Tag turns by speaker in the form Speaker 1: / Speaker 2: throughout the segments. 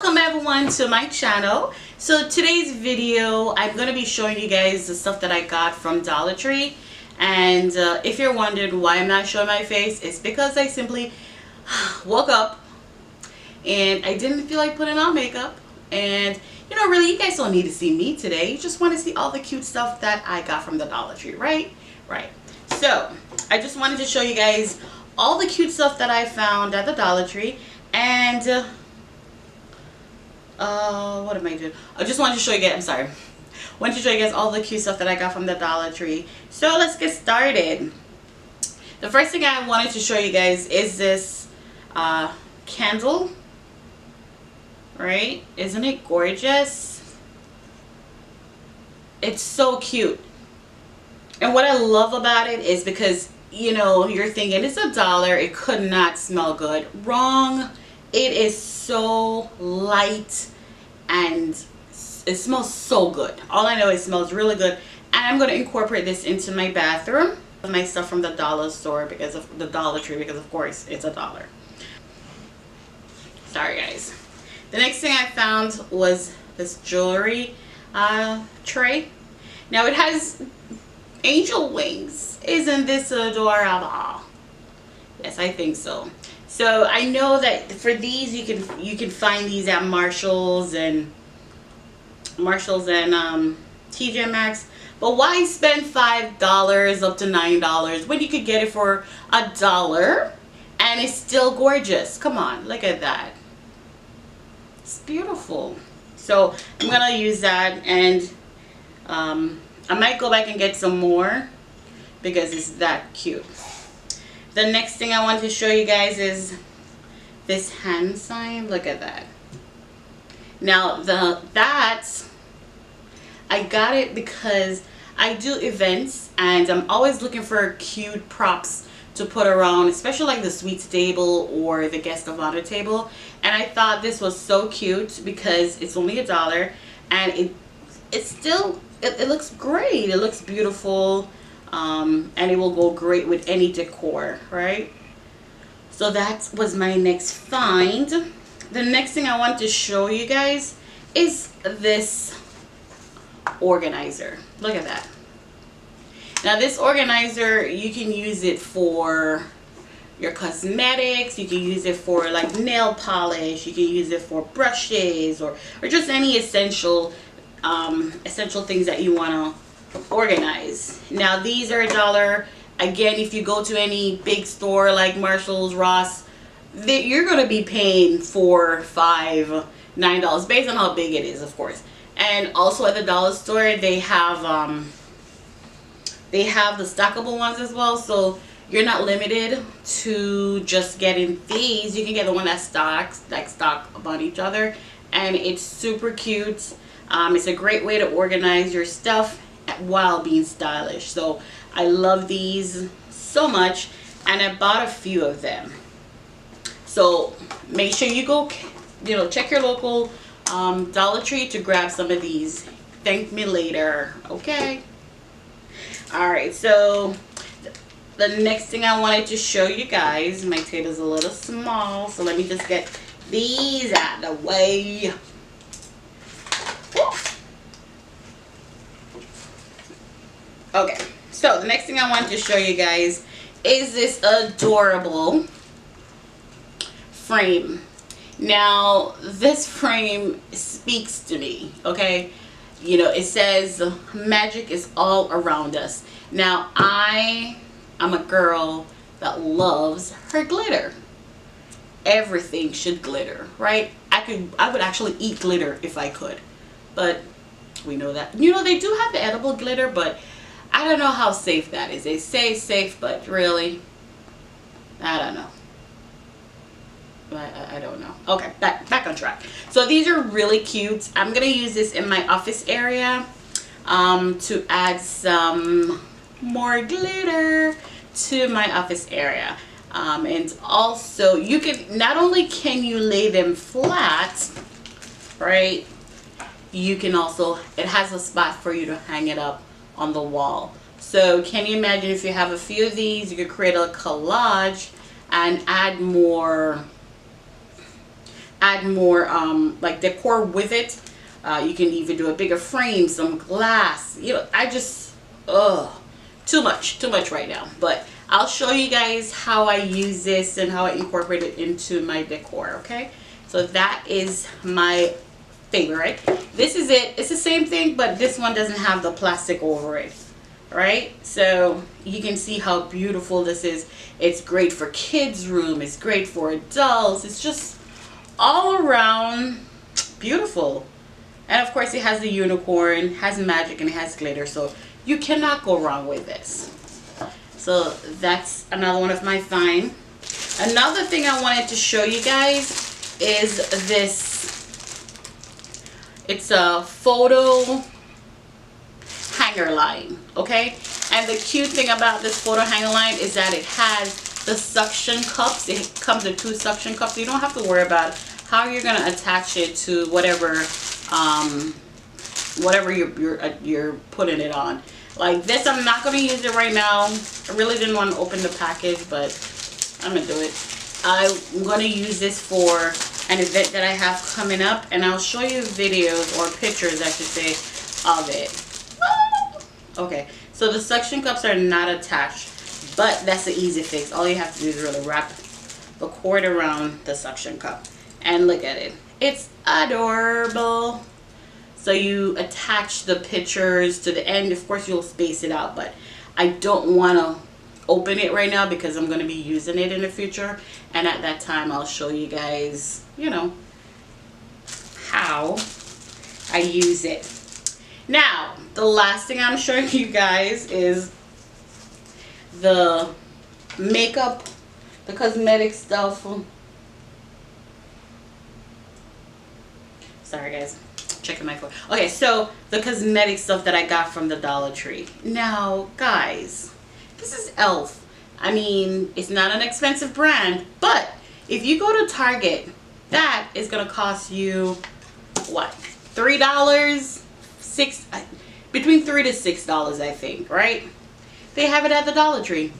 Speaker 1: Welcome everyone to my channel. So today's video I'm going to be showing you guys the stuff that I got from Dollar Tree, and if you're wondering why I'm not showing my face, it's because I simply woke up and I didn't feel like putting on makeup. And really, you guys don't need to see me today. You just want to see all the cute stuff that I got from the Dollar Tree, right? So I just wanted to show you guys all the cute stuff that I found at the Dollar Tree. And what am I doing? I just wanted to show you guys, I'm sorry. Wanted to show you guys all the cute stuff that I got from the Dollar Tree. So let's get started. The first thing I wanted to show you guys is this candle. Right? Isn't it gorgeous? It's so cute. And what I love about it is because, you're thinking it's $1, it could not smell good. Wrong. It is so light and it smells so good. All I know, it smells really good. And I'm going to incorporate this into my bathroom. My stuff from the dollar store because of the Dollar Tree, because of course it's $1. Sorry guys. The next thing I found was this jewelry tray. Now it has angel wings. Isn't this adorable? Yes, I think so. So I know that for these you can find these at Marshalls and TJ Maxx. But why spend $5 up to $9 when you could get it for $1 and it's still gorgeous? Come on, look at that. It's beautiful. So I'm gonna use that, and I might go back and get some more because it's that cute. The next thing I want to show you guys is this hand sign. Look at that. Now I got it because I do events and I'm always looking for cute props to put around, especially like the suites table or the guest of honor table. And I thought this was so cute because it's only $1 and it looks great. It looks beautiful. And it will go great with any decor, right? So that was my next find. The next thing I want to show you guys is this organizer. Look at that. Now this organizer, you can use it for your cosmetics, you can use it for like nail polish, you can use it for brushes or just any essential things that you want to organize. Now these are $1. Again, if you go to any big store like Marshalls, Ross, you're going to be paying $4, $5, $9 based on how big it is, of course. And also at the dollar store they have the stackable ones as well, so you're not limited to just getting these. You can get the one that stacks, like stock upon each other, and it's super cute. It's a great way to organize your stuff while being stylish. So I love these so much, and I bought a few of them. So make sure you go, check your local Dollar Tree to grab some of these. Thank me later, okay? Alright, so the next thing I wanted to show you guys, my table's a little small, so let me just get these out of the way. Okay, so the next thing I wanted to show you guys is this adorable frame. Now this frame speaks to me, okay? It says magic is all around us. Now I'm a girl that loves her glitter. Everything should glitter, right? I would actually eat glitter if I could, but we know that they do have the edible glitter, but I don't know how safe that is. They say safe, but really, I don't know. I don't know. Okay, back on track. So these are really cute. I'm gonna use this in my office area to add some more glitter to my office area. And also, you can not only can you lay them flat, right? You can also, it has a spot for you to hang it up on the wall. So can you imagine if you have a few of these, you could create a collage and add more add more like decor with it. You can even do a bigger frame, some glass. You know, I just, too much right now. But I'll show you guys how I use this and how I incorporate it into my decor, okay? So that is my favorite. This is it. It's the same thing, but this one doesn't have the plastic over it, right? So you can see how beautiful this is. It's great for kids' room. It's great for adults. It's just all around beautiful. And of course it has the unicorn, has magic, and it has glitter, so you cannot go wrong with this. So that's another one of my find. Another thing I wanted to show you guys is this. It's a photo hanger line, okay? And the cute thing about this photo hanger line is that it has the suction cups. It comes with 2 suction cups, so you don't have to worry about how you're gonna attach it to whatever you're putting it on. Like this, I'm not gonna use it right now. I really didn't want to open the package, but I'm gonna do it. I'm gonna use this for an event that I have coming up, and I'll show you videos, or pictures I should say, of it. Okay, so the suction cups are not attached, but that's an easy fix. All you have to do is really wrap the cord around the suction cup, and look at it. It's adorable. So you attach the pictures to the end. Of course you'll space it out, but I don't want to open it right now because I'm going to be using it in the future, and at that time I'll show you guys, you know, how I use it. Now the last thing I'm showing you guys is the makeup, the cosmetic stuff. Sorry guys, checking my phone. Okay, so the cosmetic stuff that I got from the Dollar Tree. Now guys, this is e.l.f. I mean, it's not an expensive brand, but if you go to Target, that is gonna cost you what, $3, between $3 to $6, I think, right? They have it at the Dollar Tree.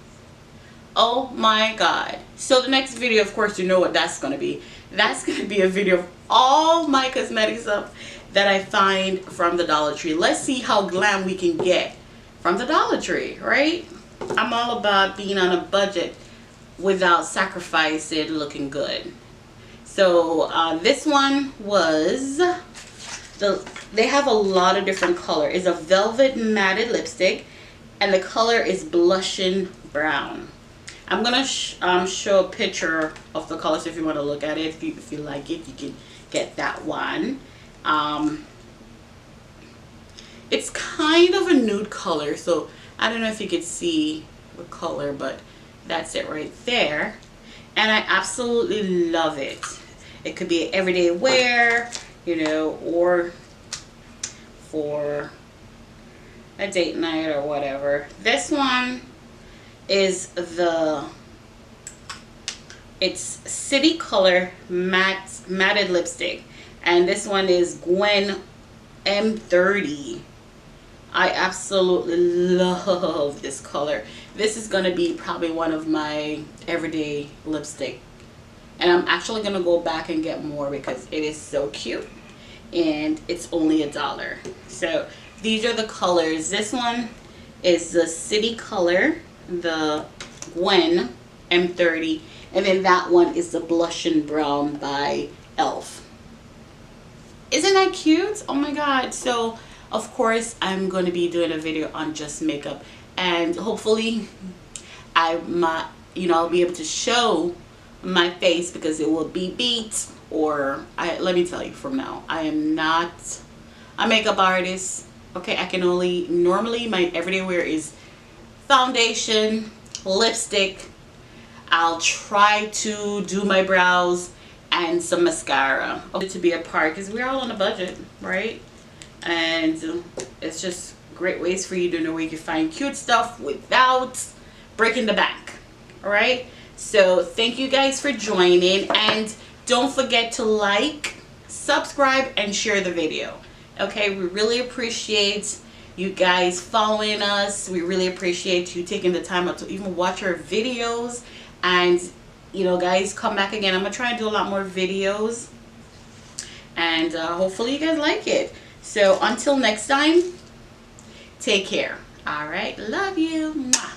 Speaker 1: Oh my god. So the next video, of course, you know what that's gonna be. That's gonna be a video of all my cosmetic stuff that I find from the Dollar Tree. Let's see how glam we can get from the Dollar Tree, right? I'm all about being on a budget without sacrificing looking good. So this one was they have a lot of different color. It's a velvet matted lipstick, and the color is blushing brown. I'm gonna show a picture of the colors if you want to look at it. If you like it, you can get that one. It's kind of a nude color, so I don't know if you could see the color, but that's it right there. And I absolutely love it. It could be everyday wear, you know, or for a date night or whatever. This one is it's City Color matted lipstick, and this one is Gwen M30. I absolutely love this color. This is gonna be probably one of my everyday lipstick, and I'm actually gonna go back and get more because it is so cute, and it's only $1. So these are the colors. This one is the City Color, the Gwen M30, and then that one is the Blushing Brown by e.l.f. Isn't that cute? Oh my god. So of course I'm going to be doing a video on just makeup, and hopefully I'll be able to show my face because it will be beat, or let me tell you from now, I am not a makeup artist. Okay, I can only, normally my everyday wear is foundation, lipstick. I'll try to do my brows and some mascara to be a part, because we're all on a budget, right? And it's just great ways for you to know where you can find cute stuff without breaking the bank. All right, so thank you guys for joining, and don't forget to like, subscribe, and share the video. Okay, we really appreciate you guys following us. We really appreciate you taking the time out to even watch our videos. And you know, guys, come back again. I'm gonna try and do a lot more videos and hopefully you guys like it. So until next time, take care. All right, love you. Mwah.